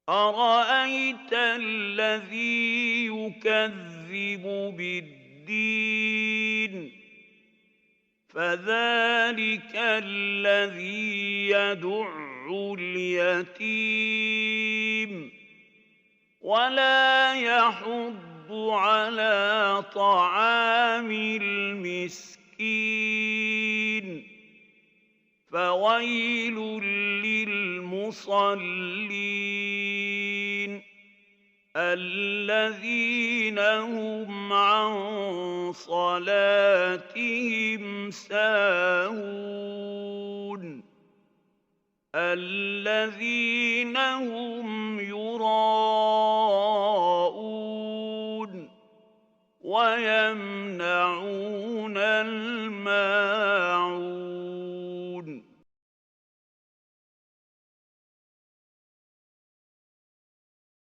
أَرَأَيْتَ الَّذِي يُكَذِّبُ بِالدِّينِ فَذَلِكَ الَّذِي يَدُعُّ الْيَتِيمَ وَلَا يَحُضُّ عَلَىٰ طَعَامِ الْمِسْكِينِ فَوَيْلٌ لِّلْمُصَلِّينَ الَّذِينَ هُمْ عَن صَلَاتِهِمْ سَاهُونَ الَّذِينَ هُمْ